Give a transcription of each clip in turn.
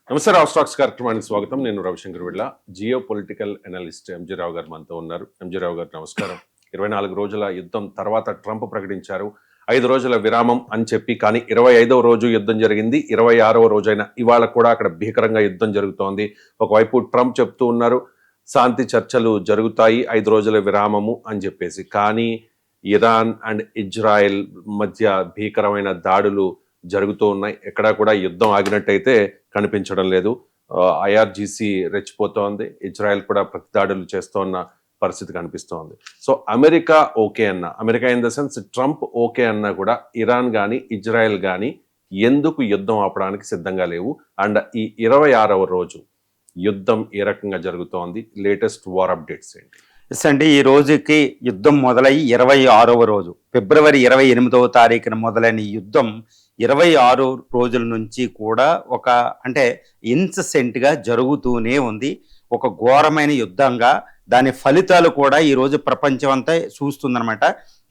నమస్తే రావు స్టాక్స్ కార్యక్రమానికి స్వాగతం. నేను Ravishankar Villa, geo political analyst MG Rao garu మనతో ఉన్నారు. ఎంజీ రావు గారు నమస్కారం. 24 రోజుల యుద్ధం తర్వాత ట్రంప్ ప్రకటించారు 5 రోజుల విరామం అని చెప్పి, కానీ 25వ రోజు యుద్ధం జరిగింది. 26వ రోజైన ఇవాళ కూడా అక్కడ భీకరంగా యుద్ధం జరుగుతోంది. ఒకవైపు ట్రంప్ చెప్తూ ఉన్నారు శాంతి చర్చలు జరుగుతాయి, 5 రోజుల విరామము అని చెప్పేసి, కానీ ఇరాన్ అండ్ ఇజ్రాయెల్ మధ్య భీకరమైన దాడులు జరుగుతూ ఉన్నాయి. ఎక్కడా కూడా యుద్ధం ఆగినట్టయితే కనిపించడం లేదు. ఐఆర్జీసీ రెచ్చిపోతోంది, ఇజ్రాయెల్ కూడా ప్రతిదాడులు చేస్తోన్న పరిస్థితి కనిపిస్తోంది. సో అమెరికా ఓకే అన్న, America in the sense Trump okay అన్నా కూడా ఇరాన్ కానీ ఇజ్రాయెల్ కానీ ఎందుకు యుద్ధం ఆపడానికి సిద్ధంగా లేవు. అండ్ ఈ 26వ రోజు యుద్ధం ఏ రకంగా జరుగుతోంది, లేటెస్ట్ వార్ అప్డేట్స్ ఏంటి? ఎస్ అండి, ఈ రోజుకి యుద్ధం మొదలై 26వ రోజు, ఫిబ్రవరి 28వ తారీఖున మొదలైన ఈ యుద్ధం 26 రోజుల నుంచి కూడా అంటే ఇన్సెంట్గా జరుగుతూనే ఉంది. ఒక ఘోరమైన యుద్ధంగా దాని ఫలితాలు కూడా ఈరోజు ప్రపంచం అంతా చూస్తుందన్నమాట.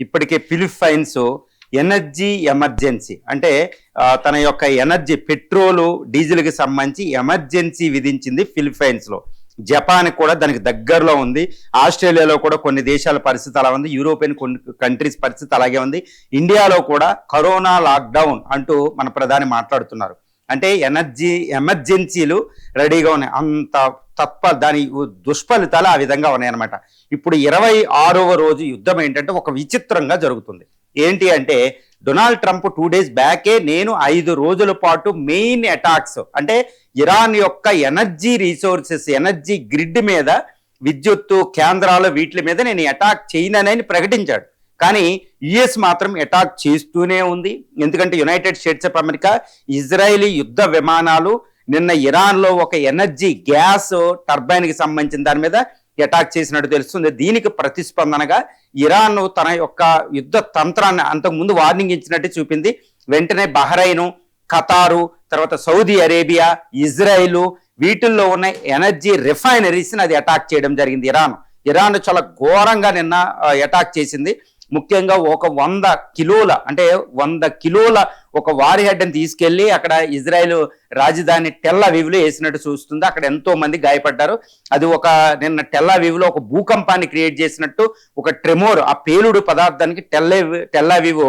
ఇప్పటికే ఫిలిప్పైన్స్ ఎనర్జీ ఎమర్జెన్సీ, అంటే తన యొక్క ఎనర్జీ పెట్రోలు డీజిల్కి సంబంధించి ఎమర్జెన్సీ విధించింది ఫిలిప్పైన్స్లో. జపాన్ కూడా దానికి దగ్గరలో ఉంది. ఆస్ట్రేలియాలో కూడా కొన్ని దేశాల పరిస్థితి అలా ఉంది. యూరోపియన్ కొన్ని కంట్రీస్ పరిస్థితి అలాగే ఉంది. ఇండియాలో కూడా కరోనా లాక్డౌన్ అంటూ మన ప్రధాని మాట్లాడుతున్నారు. అంటే ఎమర్జెన్సీలు రెడీగా ఉన్నాయి. అంత దాని దుష్ఫలితాలు ఆ విధంగా ఉన్నాయన్నమాట. ఇప్పుడు 26వ రోజు యుద్ధం ఏంటంటే ఒక విచిత్రంగా జరుగుతుంది. ఏంటి అంటే, డొనాల్డ్ ట్రంప్ 2 days బ్యాకే నేను 5 రోజుల పాటు మెయిన్ అటాక్స్, అంటే ఇరాన్ యొక్క ఎనర్జీ రిసోర్సెస్, ఎనర్జీ గ్రిడ్ మీద, విద్యుత్తు కేంద్రాలు, వీటి మీద నేను అటాక్ చేయనని ప్రకటించాడు. కానీ యుఎస్ మాత్రం అటాక్ చేస్తూనే ఉంది. ఎందుకంటే United states of America, Israeli యుద్ధ విమానాలు నిన్న ఇరాన్లో ఒక ఎనర్జీ గ్యాస్ టర్బైన్కి సంబంధించిన దాని మీద అటాక్ చేసినట్టు తెలుస్తుంది. దీనికి ప్రతిస్పందనగా ఇరాన్ తన యొక్క యుద్ధ తంత్రాన్ని అంతకుముందు వార్నింగ్ ఇచ్చినట్టు చూపింది. వెంటనే బహ్రెయిన్, ఖతారు, తర్వాత సౌదీ అరేబియా, ఇజ్రాయిల్, వీటిల్లో ఉన్న ఎనర్జీ రిఫైనరీస్ని అది అటాక్ చేయడం జరిగింది. ఇరాన్ చాలా ఘోరంగా నిన్న అటాక్ చేసింది. ముఖ్యంగా ఒక 100 కిలోల, అంటే 100 కిలోల ఒక వార్ హెడ్ని తీసుకెళ్లి అక్కడ ఇజ్రాయెల్ రాజధాని టెల్ అవీవ్లో వేసినట్టు చూస్తుంది. అక్కడ ఎంతో మంది గాయపడ్డారు. అది నిన్న టెల్ అవీవ్లో ఒక భూకంపాన్ని క్రియేట్ చేసినట్టు, ఒక ట్రెమోర్, ఆ పేలుడు పదార్థానికి టెల్ అవీవ్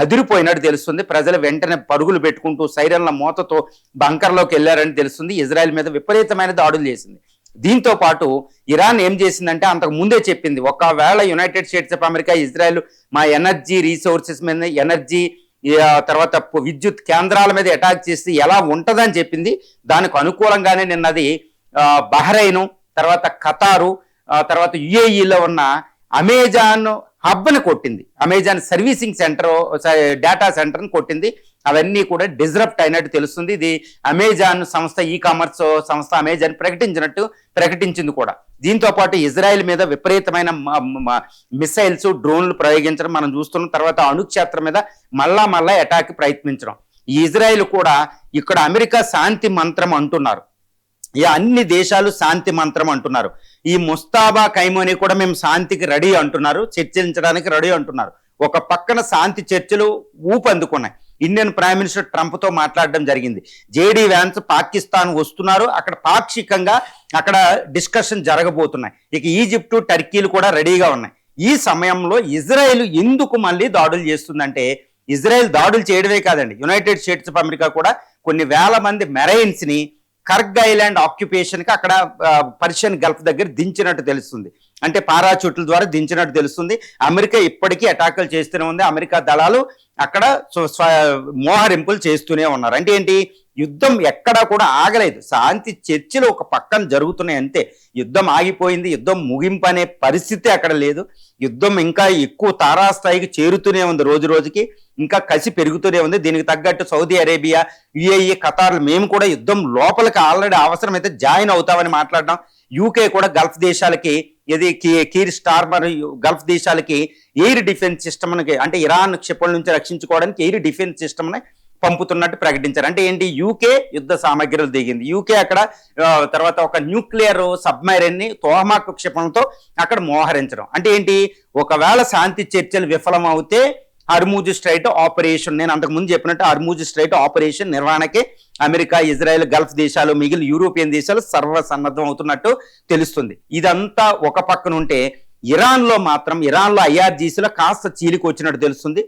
అదిరిపోయినట్టు తెలుస్తుంది. ప్రజలు వెంటనే పరుగులు పెట్టుకుంటూ సైరన్ల మోతతో బంకర్లోకి వెళ్ళారని తెలుస్తుంది. ఇజ్రాయెల్ మీద విపరీతమైన దాడులు చేసింది. దీంతో పాటు ఇరాన్ ఏం చేసిందంటే, అంతకు ముందే చెప్పింది, ఒకవేళ United states of America, Israel మా ఎనర్జీ రిసోర్సెస్ మీద, ఎనర్జీ తర్వాత విద్యుత్ కేంద్రాల మీద అటాక్ చేస్తే ఎలా ఉంటుందని చెప్పింది. దానికి అనుకూలంగానే నిన్నది బహ్రెయిన్, తర్వాత ఖతారు, తర్వాత యుఏఈలో ఉన్న అమెజాన్ హబ్ని కొట్టింది. అమెజాన్ సర్వీసింగ్ సెంటర్, డేటా సెంటర్ని కొట్టింది. అవన్నీ కూడా డిస్రప్ట్ అయినట్టు తెలుస్తుంది. ఇది అమెజాన్ సంస్థ, ఈ కామర్స్ సంస్థ అమెజాన్ ప్రకటించింది కూడా. దీంతో పాటు ఇజ్రాయెల్ మీద విపరీతమైన మిసైల్స్, డ్రోన్లు ప్రయోగించడం మనం చూస్తున్నాం. తర్వాత అణుక్షేత్రం మీద మళ్ళా అటాక్ ప్రయత్నించడం. ఈ ఇజ్రాయెల్ కూడా ఇక్కడ అమెరికా శాంతి మంత్రం అంటున్నారు, అన్ని దేశాలు శాంతి మంత్రం అంటున్నారు. ఈ ముస్తాబా ఖైమోని కూడా మేము శాంతికి రెడీ అంటున్నారు, చర్చించడానికి రెడీ అంటున్నారు. ఒక పక్కన శాంతి చర్చలు ఊపందుకున్నాయి. ఇండియన్ ప్రైమ్ మినిస్టర్ ట్రంప్తో మాట్లాడడం జరిగింది. జేడీ వ్యాన్స్ పాకిస్తాన్ వస్తున్నారు, అక్కడ పాక్షికంగా అక్కడ డిస్కషన్ జరగబోతున్నాయి. ఇక ఈజిప్టు, టర్కీలు కూడా రెడీగా ఉన్నాయి. ఈ సమయంలో ఇజ్రాయెల్ ఎందుకు మళ్ళీ దాడులు చేస్తుందంటే, ఇజ్రాయెల్ దాడులు చేయడమే కాదండి, యునైటెడ్ స్టేట్స్ ఆఫ్ అమెరికా కూడా కొన్ని వేల మంది మెరైన్స్ని కర్గ్ ఐలాండ్ ఆక్యుపేషన్కి అక్కడ పర్షియన్ గల్ఫ్ దగ్గర దించినట్టు తెలుస్తుంది. అంటే పారాచూట్ల ద్వారా దించినట్టు తెలుస్తుంది. అమెరికా ఇప్పటికీ అటాకులు చేస్తూనే ఉంది. అమెరికా దళాలు అక్కడ మోహరింపులు చేస్తూనే ఉన్నారు. అంటే ఏంటి, యుద్ధం ఎక్కడా కూడా ఆగలేదు. శాంతి చర్చలు ఒక పక్కన జరుగుతున్నాయి అంతే. యుద్ధం ఆగిపోయింది, యుద్ధం ముగింపు అనే పరిస్థితి అక్కడ లేదు. యుద్ధం ఇంకా ఎక్కువ తారాస్థాయికి చేరుతూనే ఉంది, రోజు రోజుకి ఇంకా కసి పెరుగుతూనే ఉంది. దీనికి తగ్గట్టు సౌదీ అరేబియా, యుఏఈ, ఖతార్లు మేము కూడా యుద్ధం లోపలికి ఆల్రెడీ అవసరమైతే జాయిన్ అవుతామని మాట్లాడడం. యూకే కూడా గల్ఫ్ దేశాలకి, ఇది కీర్ స్టార్మర్ గల్ఫ్ దేశాలకి ఎయిర్ డిఫెన్స్ సిస్టమ్కి, అంటే ఇరాన్ క్షిపణుల నుంచి రక్షించుకోవడానికి ఎయిర్ డిఫెన్స్ సిస్టమ్ని పంపుతున్నట్టు ప్రకటించారు. అంటే ఏంటి, యూకే యుద్ధ సామగ్రిలు దిగింది. యూకే అక్కడ తర్వాత ఒక న్యూక్లియర్ సబ్మెరైన్ని తోహమాక్ క్షిపణులతో అక్కడ మోహరించడం. అంటే ఏంటి, ఒకవేళ శాంతి చర్చలు విఫలం అవుతే హర్మూజ్ స్ట్రైట్ ఆపరేషన్, నేను అంతకుముందు చెప్పినట్టు హర్మూజ్ స్ట్రైట్ ఆపరేషన్ నిర్వహణకే అమెరికా, ఇజ్రాయెల్, గల్ఫ్ దేశాలు, మిగిలిన యూరోపియన్ దేశాలు సర్వసన్నద్ధం అవుతున్నట్టు తెలుస్తుంది. ఇదంతా ఒక పక్కన ఉంటే ఇరాన్లో ఐఆర్జీసీలో కాస్త చీలికి వచ్చినట్టు తెలుస్తుంది.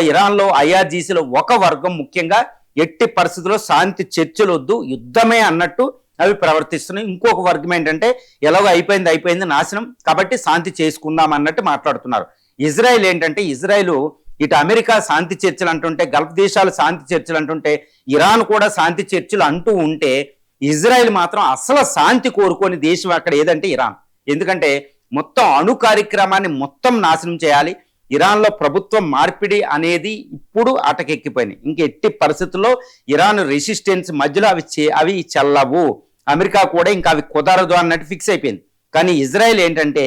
ఇరాన్లో ఐఆర్జీసీలో ఒక వర్గం ముఖ్యంగా ఎట్టి పరిస్థితుల్లో శాంతి చర్చలు వద్దు, యుద్ధమే అన్నట్టు అవి ప్రవర్తిస్తున్నాయి. ఇంకొక వర్గం ఏంటంటే ఎలాగో అయిపోయింది నాశనం, కాబట్టి శాంతి చేసుకుందాం అన్నట్టు మాట్లాడుతున్నారు. ఇజ్రాయెల్ ఏంటంటే ఇటు అమెరికా శాంతి చర్చలు అంటుంటే, గల్ఫ్ దేశాలు శాంతి చర్చలు అంటుంటే, ఇరాన్ కూడా శాంతి చర్చలు అంటూ ఉంటే, ఇజ్రాయెల్ మాత్రం అసలు శాంతి కోరుకోని దేశం అక్కడ ఏదంటే ఇరాన్. ఎందుకంటే మొత్తం అణు కార్యక్రమాన్ని మొత్తం నాశనం చేయాలి. ఇరాన్లో ప్రభుత్వం మార్పిడి అనేది ఇప్పుడు అటకెక్కిపోయినాయి. ఇంక ఎట్టి పరిస్థితుల్లో ఇరాన్ రెసిస్టెన్స్ మధ్యలో అవి చెల్లవు, అమెరికా కూడా ఇంకా అవి కుదరదు అన్నట్టు ఫిక్స్ అయిపోయింది. కానీ ఇజ్రాయెల్ ఏంటంటే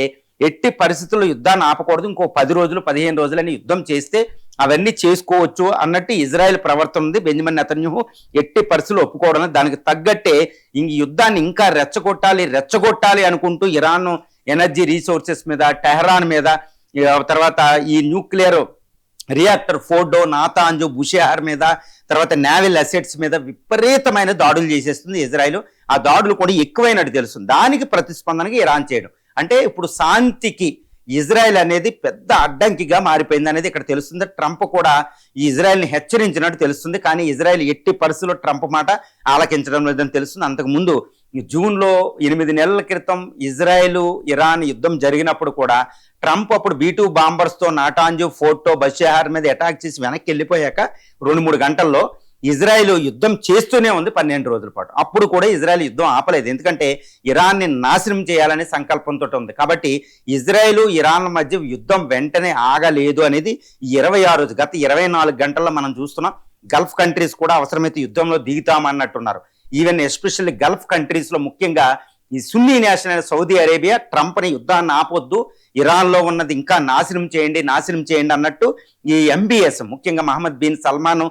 ఎట్టి పరిస్థితుల్లో యుద్ధాన్ని ఆపకూడదు, ఇంకో 10 రోజులు 15 రోజులని యుద్ధం చేస్తే అవన్నీ చేసుకోవచ్చు అన్నట్టు ఇజ్రాయెల్ ప్రవర్తన ఉంది. బెంజమిన్ నెతన్యాహు ఎట్టి పరిస్థితులు ఒప్పుకోవడం, దానికి తగ్గట్టే ఇంక యుద్ధాన్ని ఇంకా రెచ్చగొట్టాలి అనుకుంటూ ఇరాన్ ఎనర్జీ రీసోర్సెస్ మీద, టెహరాన్ మీద, తర్వాత ఈ న్యూక్లియర్ రియాక్టర్ ఫోర్డో, నాతాంజు, బుషేహర్ మీద, తర్వాత నేవల్ అసెట్స్ మీద విపరీతమైన దాడులు చేసేస్తుంది ఇజ్రాయెల్. ఆ దాడులు కూడా ఎక్కువైనట్టు తెలుస్తుంది. దానికి ప్రతిస్పందనగా ఇరాన్ చేయడం అంటే ఇప్పుడు శాంతికి ఇజ్రాయెల్ అనేది పెద్ద అడ్డంకిగా మారిపోయింది అనేది ఇక్కడ తెలుస్తుంది. ట్రంప్ కూడా ఈ ఇజ్రాయెల్ని హెచ్చరించినట్టు తెలుస్తుంది. కానీ ఇజ్రాయెల్ ఎట్టి పరిస్థితుల్లో ట్రంప్ మాట ఆలకించడం లేదని తెలుస్తుంది. అంతకుముందు జూన్లో 8 నెలల క్రితం ఇజ్రాయెల్ ఇరాన్ యుద్ధం జరిగినప్పుడు కూడా ట్రంప్ అప్పుడు B-2 బాంబర్స్తో నాటాంజు, ఫోర్టో, బషేహార్ మీద అటాక్ చేసి వెనక్కి వెళ్ళిపోయాక 2-3 గంటల్లో ఇజ్రాయెల్ యుద్ధం చేస్తూనే ఉంది 12 రోజుల పాటు. అప్పుడు కూడా ఇజ్రాయెల్ యుద్ధం ఆపలేదు, ఎందుకంటే ఇరాన్ని నాశనం చేయాలనే సంకల్పంతో ఉంది. కాబట్టి ఇజ్రాయెల్ ఇరాన్ మధ్య యుద్ధం వెంటనే ఆగలేదు అనేది గత 24 గంటల్లో మనం చూస్తున్నాం. గల్ఫ్ కంట్రీస్ కూడా అవసరమైతే యుద్ధంలో దిగుతామన్నట్టున్నారు. ఈవెన్ ఎస్పెషల్లీ గల్ఫ్ కంట్రీస్లో ముఖ్యంగా ఈ సున్నీ నేషనల్ సౌదీ అరేబియా ట్రంప్ని యుద్ధాన్ని ఆపొద్దు, ఇరాన్లో ఉన్నది ఇంకా నాశనం చేయండి అన్నట్టు ఈ MBS ముఖ్యంగా మహమ్మద్ బిన్ సల్మాన్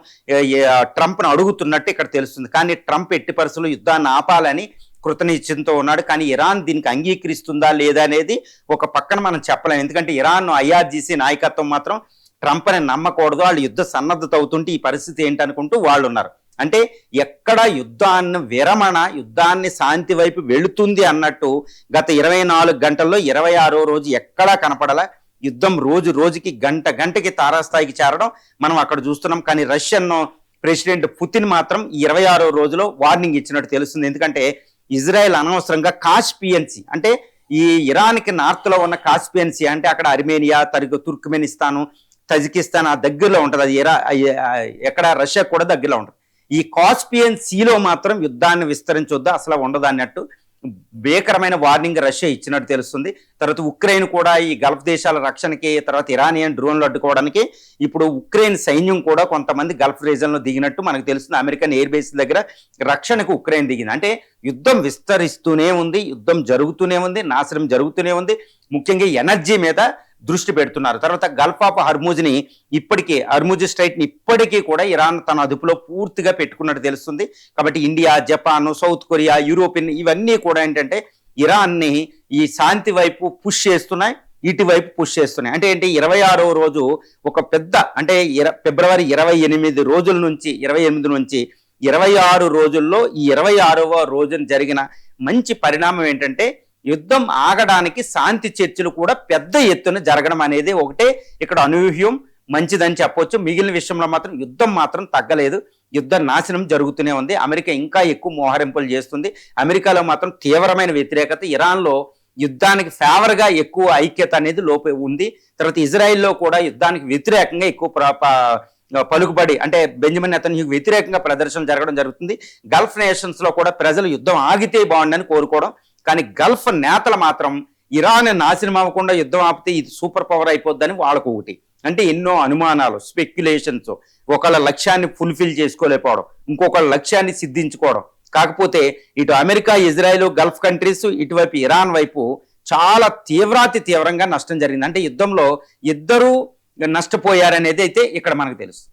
ట్రంప్ను అడుగుతున్నట్టు ఇక్కడ తెలుస్తుంది. కానీ ట్రంప్ ఎట్టి పరిస్థితుల్లో యుద్ధాన్ని ఆపాలని కృతనిశ్చయంతో ఉన్నాడు. కానీ ఇరాన్ దీనికి అంగీకరిస్తుందా లేదా అనేది ఒక పక్కన మనం చెప్పలేము. ఎందుకంటే ఇరాన్ IRGC నాయకత్వం మాత్రం ట్రంప్ని నమ్మకూడదు, వాళ్ళు యుద్ధ సన్నద్ధత అవుతుంటే ఈ పరిస్థితి ఏంటనుకుంటూ వాళ్ళు ఉన్నారు. అంటే ఎక్కడ యుద్ధాన్ని శాంతి వైపు వెళుతుంది అన్నట్టు గత 24 గంటల్లో 26వ రోజు ఎక్కడా కనపడలా. యుద్ధం రోజుకి గంటకి తారాస్థాయికి చేరడం మనం అక్కడ చూస్తున్నాం. కానీ రష్యన్ ప్రెసిడెంట్ పుతిన్ మాత్రం 26వ రోజులో వార్నింగ్ ఇచ్చినట్టు తెలుస్తుంది. ఎందుకంటే ఇజ్రాయెల్ అనవసరంగా కాస్పియన్సీ అంటే ఈ ఇరాన్కి నార్త్లో ఉన్న కాస్పియన్సీ అంటే అక్కడ అర్మేనియా, తుర్క్మెనిస్తాను, తజికిస్తాన్ ఆ దగ్గరలో ఉంటుంది. అది ఎక్కడ రష్యా కూడా దగ్గరలో ఉంటుంది. ఈ కాస్పియన్ సీలో మాత్రం యుద్ధాన్ని విస్తరించొద్దు, అసలు ఉండదు అన్నట్టు భీకరమైన వార్నింగ్ రష్యా ఇచ్చినట్టు తెలుస్తుంది. తర్వాత ఉక్రెయిన్ కూడా ఈ గల్ఫ్ దేశాల రక్షణకి, తర్వాత ఇరానియన్ డ్రోన్లు అడ్డుకోవడానికి ఇప్పుడు ఉక్రెయిన్ సైన్యం కూడా కొంతమంది గల్ఫ్ రీజన్లో దిగినట్టు మనకు తెలుస్తుంది. అమెరికన్ ఎయిర్ బేస్ దగ్గర రక్షణకు ఉక్రెయిన్ దిగింది. అంటే యుద్ధం విస్తరిస్తూనే ఉంది, యుద్ధం జరుగుతూనే ఉంది, నాశనం జరుగుతూనే ఉంది. ముఖ్యంగా ఎనర్జీ మీద దృష్టి పెడుతున్నారు. తర్వాత గల్ఫ్ ఆఫ్ హర్మూజ్ని హర్మూజ్ స్ట్రైట్ని ఇప్పటికీ కూడా ఇరాన్ తన అదుపులో పూర్తిగా పెట్టుకున్నట్టు తెలుస్తుంది. కాబట్టి India, Japan, south Korea, European ఇవన్నీ కూడా ఏంటంటే ఇరాన్ని ఈ శాంతి వైపు పుష్ చేస్తున్నాయి, ఇటువైపు పుష్ చేస్తున్నాయి. అంటే ఏంటి 26వ రోజు ఒక పెద్ద అంటే ఫిబ్రవరి 28 రోజుల నుంచి 26 రోజుల్లో ఈ 26వ రోజున జరిగిన మంచి పరిణామం ఏంటంటే యుద్ధం ఆగడానికి శాంతి చర్చలు కూడా పెద్ద ఎత్తున జరగడం అనేది ఒకటే ఇక్కడ అనూహ్యం, మంచిదని చెప్పొచ్చు. మిగిలిన విషయంలో మాత్రం యుద్ధం మాత్రం తగ్గలేదు, యుద్ధ నాశనం జరుగుతూనే ఉంది. అమెరికా ఇంకా ఎక్కువ మోహరింపులు చేస్తుంది. అమెరికాలో మాత్రం తీవ్రమైన వ్యతిరేకత, ఇరాన్లో యుద్ధానికి ఫేవర్గా ఎక్కువ ఐక్యత అనేది ఉంది. తర్వాత ఇజ్రాయెల్లో కూడా యుద్ధానికి వ్యతిరేకంగా ఎక్కువ పలుకుబడి అంటే బెంజమిన్ నెతన్యాహుకు వ్యతిరేకంగా ప్రదర్శనలు జరగడం జరుగుతుంది. గల్ఫ్ నేషన్స్ లో కూడా ప్రజలు యుద్ధం ఆగితే బాగుండని కోరుకోవడం. కానీ గల్ఫ్ నేతలు మాత్రం ఇరాన్ నాశనం అవ్వకుండా యుద్ధం ఆపితే ఇది సూపర్ పవర్ అయిపోద్దని వాళ్ళకు ఒకటి. అంటే ఎన్నో అనుమానాలు, స్పెక్యులేషన్స్, ఒకళ్ళ లక్ష్యాన్ని ఫుల్ఫిల్ చేసుకోలేకపోవడం, ఇంకొకళ్ళ లక్ష్యాన్ని సిద్ధించుకోవడం. కాకపోతే ఇటు అమెరికా, ఇజ్రాయెల్, గల్ఫ్ కంట్రీస్, ఇటువైపు ఇరాన్ వైపు చాలా తీవ్రంగా నష్టం జరిగింది. అంటే యుద్ధంలో ఇద్దరూ నష్టపోయారనేది అయితే ఇక్కడ మనకు తెలుసు.